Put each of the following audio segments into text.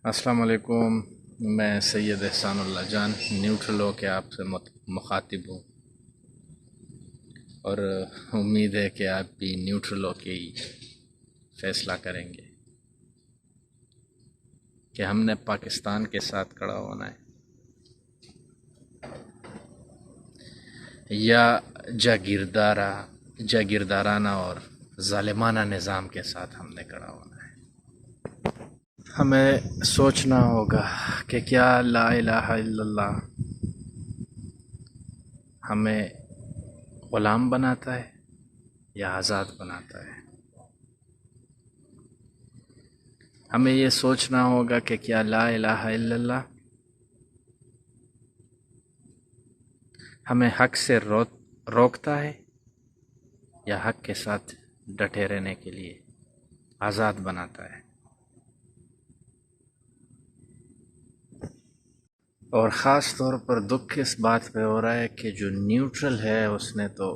السلام علیکم۔ میں سید احسان اللہ جان نیوٹرل ہو کے آپ سے مخاطب ہوں، اور امید ہے کہ آپ بھی نیوٹرل ہو کے ہی فیصلہ کریں گے کہ ہم نے پاکستان کے ساتھ کھڑا ہونا ہے یا جاگیردارانہ اور ظالمانہ نظام کے ساتھ ہم نے کھڑا ہونا ہے۔ ہمیں سوچنا ہوگا کہ کیا لا الہ الا اللہ ہمیں غلام بناتا ہے یا آزاد بناتا ہے۔ ہمیں یہ سوچنا ہوگا کہ کیا لا الہ الا اللہ ہمیں حق سے روکتا ہے یا حق کے ساتھ ڈٹے رہنے کے لیے آزاد بناتا ہے۔ اور خاص طور پر دکھ اس بات پہ ہو رہا ہے کہ جو نیوٹرل ہے اس نے تو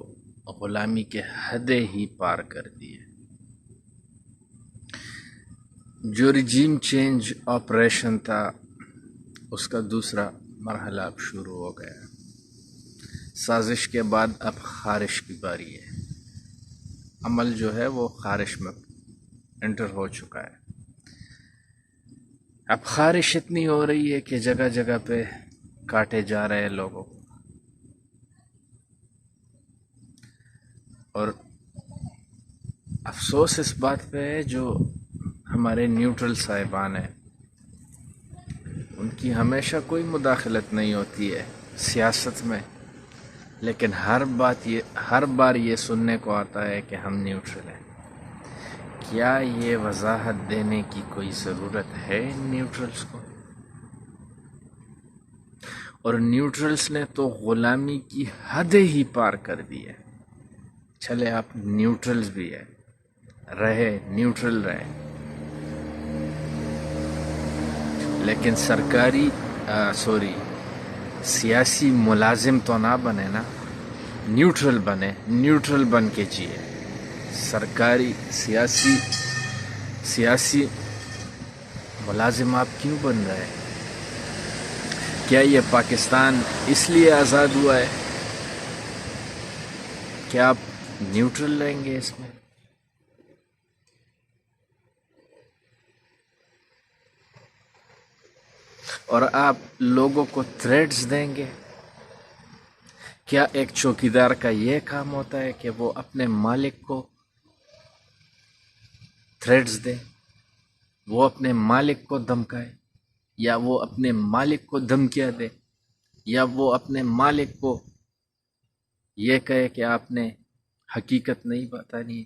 غلامی کے حدیں ہی پار کر دی ہے۔ جو رجیم چینج آپریشن تھا اس کا دوسرا مرحلہ اب شروع ہو گیا۔ سازش کے بعد اب خارش کی باری ہے۔ عمل جو ہے وہ خارش میں انٹر ہو چکا ہے۔ اب خارش اتنی ہو رہی ہے کہ جگہ جگہ پہ کاٹے جا رہے ہیں لوگوں کو، اور افسوس اس بات پہ ہے جو ہمارے نیوٹرل صاحبان ہیں ان کی ہمیشہ کوئی مداخلت نہیں ہوتی ہے سیاست میں، لیکن ہر بار یہ سننے کو آتا ہے کہ ہم نیوٹرل ہیں۔ کیا یہ وضاحت دینے کی کوئی ضرورت ہے نیوٹرلز کو؟ اور نیوٹرلز نے تو غلامی کی حدیں ہی پار کر دی ہے۔ چلے آپ نیوٹرلز بھی ہے، نیوٹرل رہے، لیکن سیاسی ملازم تو نہ بنے نا، نیوٹرل بنے، نیوٹرل بن کے جیے۔ سرکاری سیاسی ملازم آپ کیوں بن رہے ہیں؟ کیا یہ پاکستان اس لیے آزاد ہوا ہے؟ کیا آپ نیوٹرل رہیں گے اس میں؟ اور آپ لوگوں کو تھریٹس دیں گے؟ کیا ایک چوکیدار کا یہ کام ہوتا ہے کہ وہ اپنے مالک کو تھریٹس دے، وہ اپنے مالک کو دھمکائے، یا وہ اپنے مالک کو دھمکیاں دے، یا وہ اپنے مالک کو یہ کہے کہ آپ نے حقیقت نہیں بتانی؟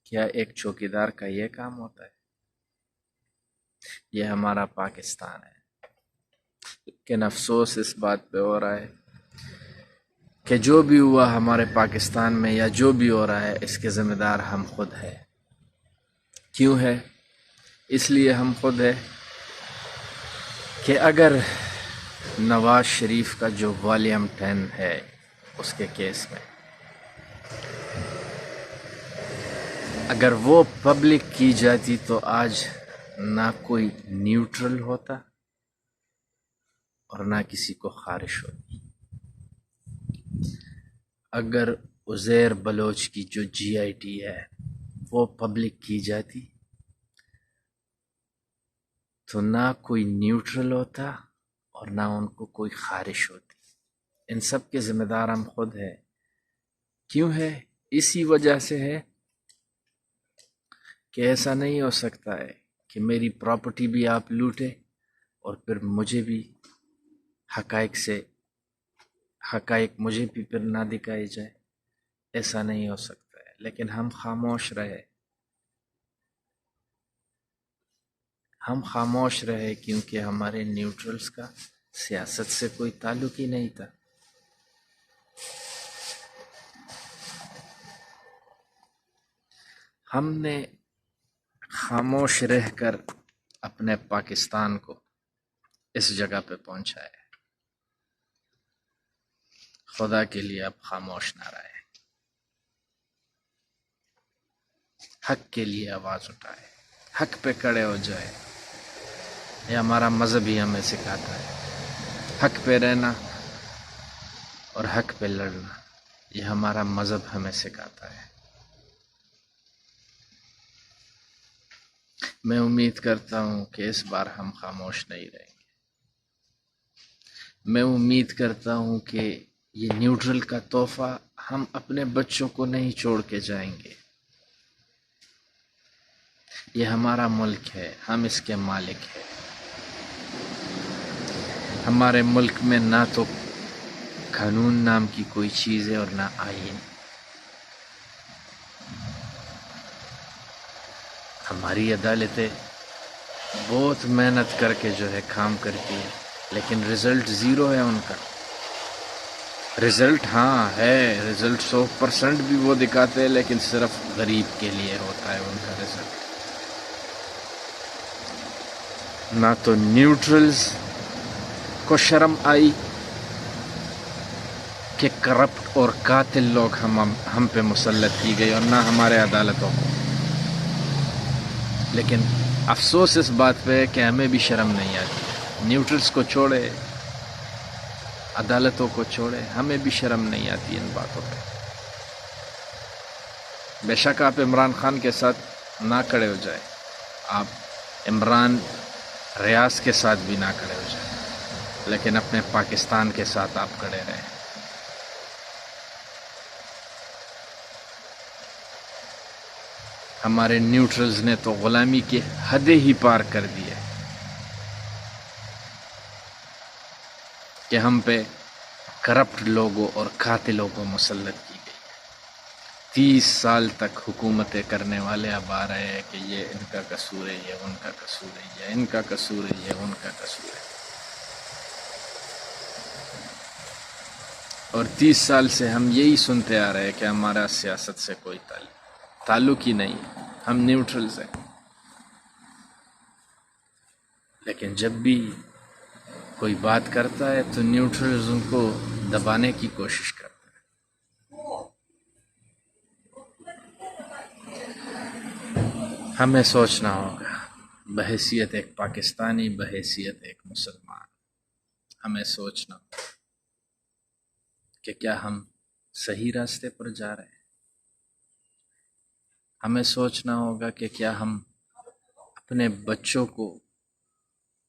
کیا ایک چوکیدار کا یہ کام ہوتا ہے؟ یہ ہمارا پاکستان ہے، لیکن افسوس اس بات پہ ہو رہا ہے کہ جو بھی ہوا ہمارے پاکستان میں یا جو بھی ہو رہا ہے اس کے ذمہ دار ہم خود ہیں۔ کیوں ہے؟ اس لیے ہم خود ہیں کہ اگر نواز شریف کا جو والیوم 10 ہے اس کے کیس میں اگر وہ پبلک کی جاتی تو آج نہ کوئی نیوٹرل ہوتا اور نہ کسی کو خارش ہوتی۔ اگر عزیر بلوچ کی جو جی آئی ٹی ہے وہ پبلک کی جاتی تو نہ کوئی نیوٹرل ہوتا اور نہ ان کو کوئی خارش ہوتی۔ ان سب کے ذمہ دار ہم خود ہیں۔ کیوں ہے؟ اسی وجہ سے ہے کہ ایسا نہیں ہو سکتا ہے کہ میری پراپرٹی بھی آپ لوٹے اور پھر مجھے بھی حقائق مجھے بھی پھر نہ دکھائے جائے۔ ایسا نہیں ہو سکتا ہے، لیکن ہم خاموش رہے کیونکہ ہمارے نیوٹرلز کا سیاست سے کوئی تعلق ہی نہیں تھا۔ ہم نے خاموش رہ کر اپنے پاکستان کو اس جگہ پہ پہنچا ہے۔ خدا کے لیے اب خاموش نہ رہے، حق کے لیے آواز اٹھائے، حق پہ کھڑے ہو جائے۔ یہ ہمارا مذہب ہی ہمیں سکھاتا ہے، حق پہ رہنا اور حق پہ لڑنا، یہ ہمارا مذہب ہمیں سکھاتا ہے۔ میں امید کرتا ہوں کہ اس بار ہم خاموش نہیں رہیں گے۔ میں امید کرتا ہوں کہ یہ نیوٹرل کا تحفہ ہم اپنے بچوں کو نہیں چھوڑ کے جائیں گے۔ یہ ہمارا ملک ہے، ہم اس کے مالک ہیں۔ ہمارے ملک میں نہ تو قانون نام کی کوئی چیز ہے اور نہ آئین۔ ہماری عدالتیں بہت محنت کر کے جو ہے کام کرتی ہے، لیکن رزلٹ زیرو ہے ان کا۔ رزلٹ ہاں ہے، رزلٹ 100% بھی وہ دکھاتے ہیں، لیکن صرف غریب کے لیے ہوتا ہے ان کا رزلٹ۔ نہ تو نیوٹرلز کو شرم آئی کہ کرپٹ اور قاتل لوگ ہم پہ مسلط کی گئی، اور نہ ہمارے عدالتوں کو۔ لیکن افسوس اس بات پہ ہے کہ ہمیں بھی شرم نہیں آتی۔ نیوٹرلز کو چھوڑے، عدالتوں کو چھوڑے، ہمیں بھی شرم نہیں آتی ان باتوں پہ۔ بے شک آپ عمران خان کے ساتھ نہ کھڑے ہو جائے، آپ عمران ریاض کے ساتھ بھی نہ کھڑے ہو جائیں، لیکن اپنے پاکستان کے ساتھ آپ کھڑے رہیں۔ ہمارے نیوٹرلز نے تو غلامی کی حدیں ہی پار کر دی ہے کہ ہم پہ کرپٹ لوگوں اور قاتلوں کو مسلط کی گئی۔ 30 سال تک حکومتیں کرنے والے اب آ رہے ہیں کہ یہ ان کا قصور ہے، یہ ان کا قصور ہے، یہ ان کا قصور ہے، یہ ان کا قصور ہے۔ اور 30 سال سے ہم یہی سنتے آ رہے ہیں کہ ہمارا سیاست سے کوئی تعلق ہی نہیں، ہم نیوٹرلز ہیں۔ لیکن جب بھی کوئی بات کرتا ہے تو نیوٹرلز ان کو دبانے کی کوشش کرتا ہے۔ ہمیں سوچنا ہوگا، بحیثیت ایک پاکستانی، بحیثیت ایک مسلمان، ہمیں سوچنا ہوگا کہ کیا ہم صحیح راستے پر جا رہے ہیں۔ ہمیں سوچنا ہوگا کہ کیا ہم اپنے بچوں کو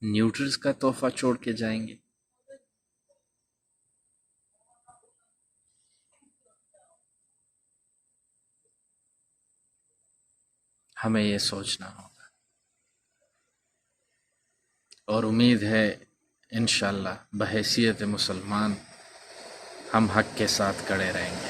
نیوٹرلز کا تحفہ چھوڑ کے جائیں گے۔ ہمیں یہ سوچنا ہوگا، اور امید ہے انشاءاللہ بحیثیت مسلمان ہم حق کے ساتھ کھڑے رہیں گے۔